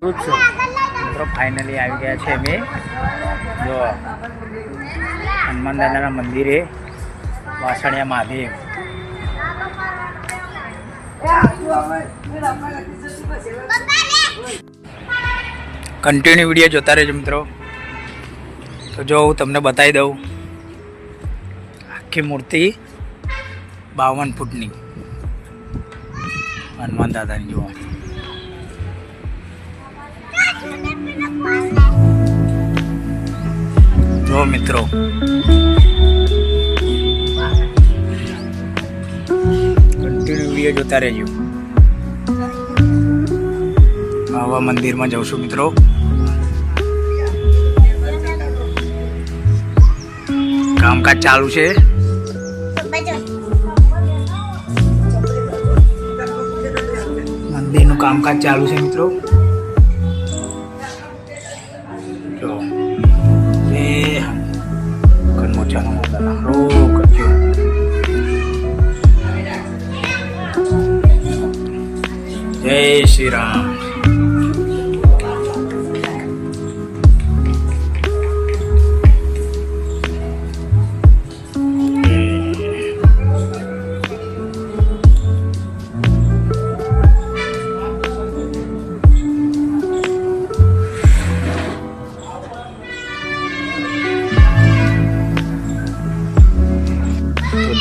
મિત્રો ફાઇનલી આવી ગયા છે અમે જો હનુમાન દાદાના મંદિરે વાસણિયા મહાદેવ. કન્ટિન્યુ વિડીયો જોતા રહેજો મિત્રો. તો જો હું તમને બતાવી દઉં આખી મૂર્તિ 52 ફૂટની હનુમાન દાદાની જુઓ. જો મિત્રો કન્ટિન્યુ વિડીયો જોતા રહેજો. આવા મંદિરમાં જઉં છું મિત્રો. કામકાજ ચાલુ છે. મંદિરનું કામકાજ ચાલુ છે મિત્રો. જો કન્મોચાનો જય શ્રી રામ.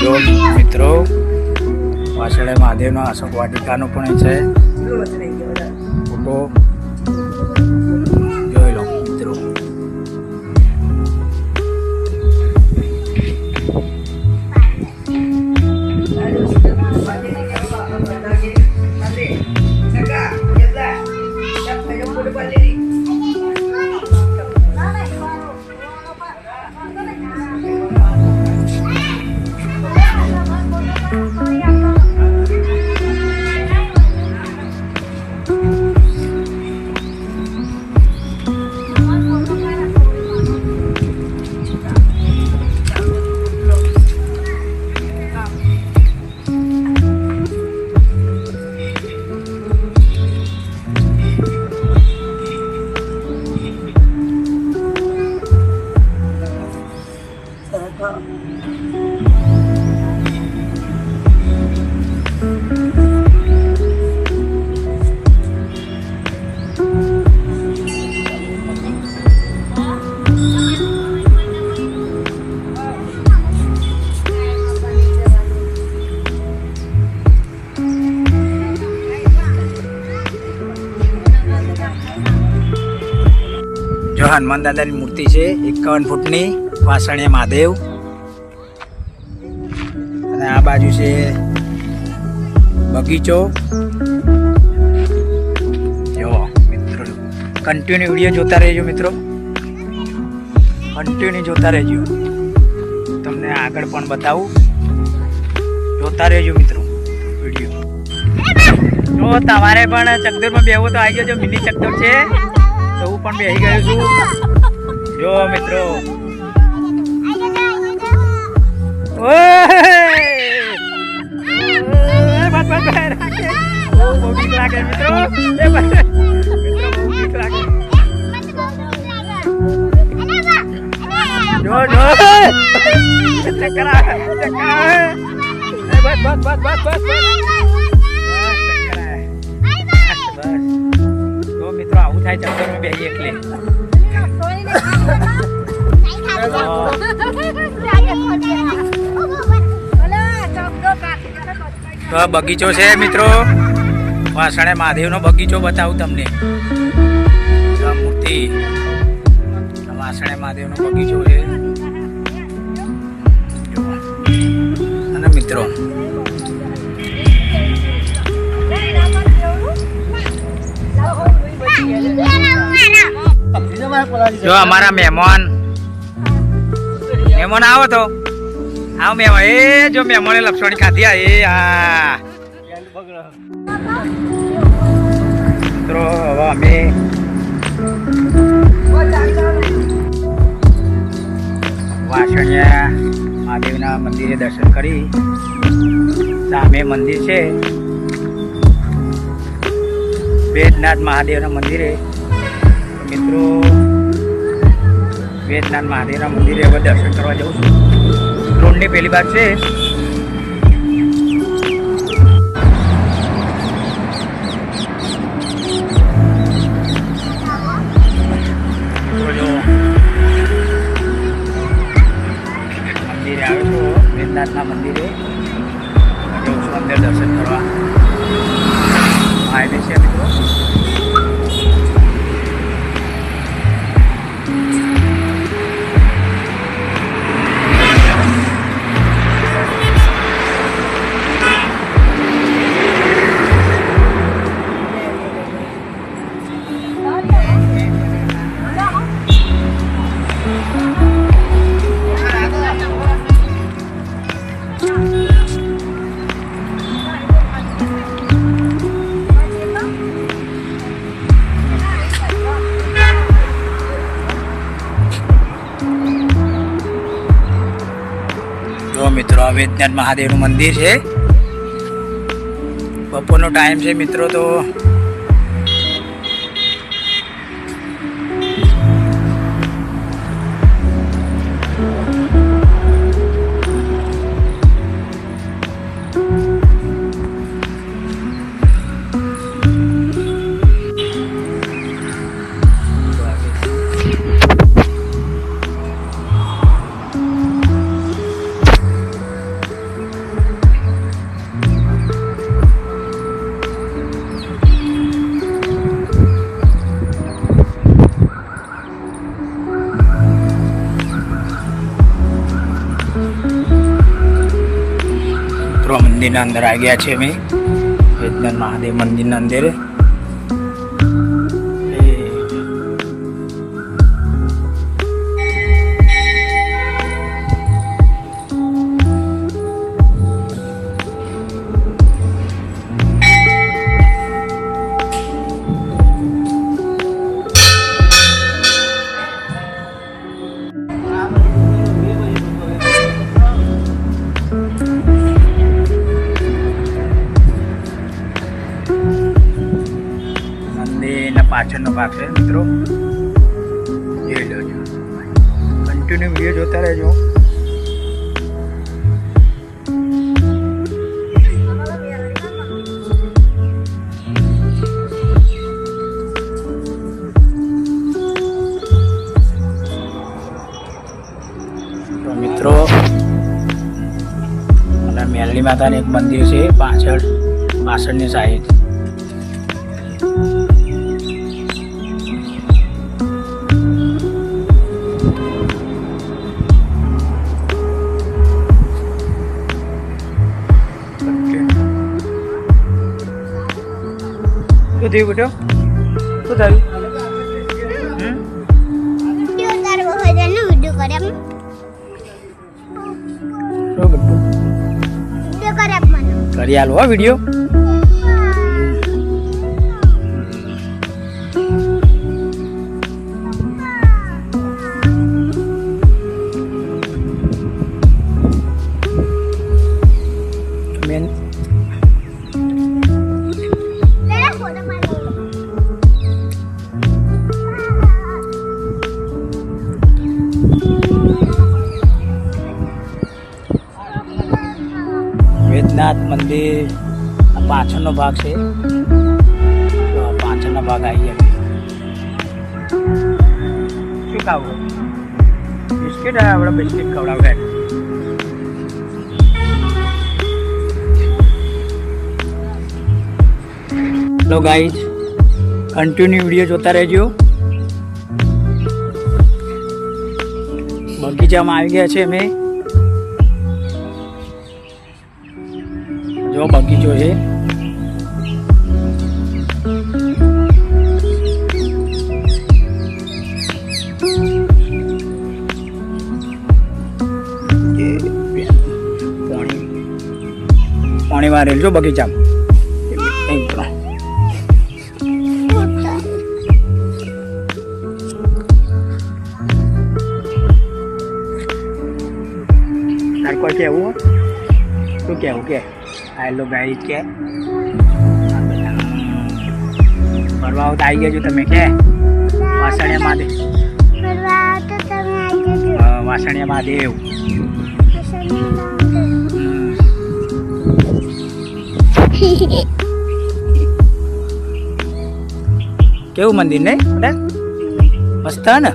જો મિત્રો વાસળિયા મહાદેવનો અશોક વાટિકાનો પણ છે ફોટો જોઈ લો મિત્રો. જો હનુમાન દાદાની મૂર્તિ છે 51 ફૂટની વાસણિયા મહાદેવ. અને આ બાજુ છે બગીચો. જો મિત્રો કન્ટિન્યુ વિડીયો જોતા રહેજો મિત્રો. કન્ટિન્યુ જોતા રહેજો. તમને આગળ પણ બતાવું. જોતા રહેજો મિત્રો વિડીયો. જો તમારે પણ ચકદોરમાં બેહવું તો આવી જજો. મિની ચકદોર છે તો હું પણ બેસી ગયો છું. જો મિત્રો બહુ બીક લાગે મિત્રો. જો જો ચક્કર આવે. બસ બસ બસ બસ બસ તો મિત્રો આવું થાય ચક્કરમાં બેસી એટલે. તો બગીચો છે મિત્રો. વાસણિયા મહાદેવનો બગીચો બતાવું તમને. આ મૂર્તિ વાસણિયા મહાદેવનો બગીચો છે. અને મિત્રો જો અમારા મહેમાન આવો તો આવો મહેમાન. એ જો મહેમાને લપસણી ખાધી. એ હા મિત્રો હવે અમે વાસણિયા મહાદેવના મંદિરે દર્શન કરી. સામે મંદિર છે વેદનાથ મહાદેવના મંદિરે. મિત્રો વેદનાથ મહાદેવના મંદિરે હવે દર્શન કરવા જઉં છું. રોડની પહેલી બાજુ છે. મંદિરે આવ્યો છું, વેદનાથના મંદિરે જઉં છું અંદર દર્શન કરવા. હાઈવે છે મિત્રો. જો મિત્રો આ વેદનાથ મહાદેવનું મંદિર છે. બપોરનો ટાઈમ છે મિત્રો. તો મંદિરના અંદર આવી ગયા છે અમે વેદનાથ મહાદેવ મંદિરના અંદર. પાછળનો ભાગ છે મિત્રો. જોઈ લેજો, કન્ટિન્યુ વિડીયો જોતા રહેજો. તો મિત્રો અને મેલડી માતાનું એક મંદિર છે પાછળની સાઈડ. શું થયું બેટો? શું થયું? કરી આલો વિડીયો. વેદનાથ મંદિર પાછળનો ભાગ છે. પાછળનો ભાગ આવી ગયા. શું ખાવું? બિસ્કિટ? આપણે બિસ્કિટ ખવડાવે. હેલો ગાઈઝ, કન્ટિન્યુ વિડીયો જોતા રહેજો. બગીચામાં આવી ગયા છે અમે. જો બગીચો છે. પાણીમાં રહેજો બગીચામાં. તાર કોઈ કેવું? શું કેવું કે? હેલો ગાઈઝ કે ફરવા આવો તો આવી જજો તમે કે વાસણિયા મહાદેવ વાસણિયા મહાદેવ કેવું મંદિર ને મસ્ત ને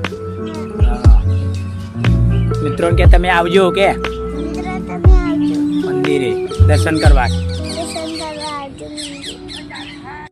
મિત્રો કે તમે આવજો કે મંદિરે દર્શન કરવા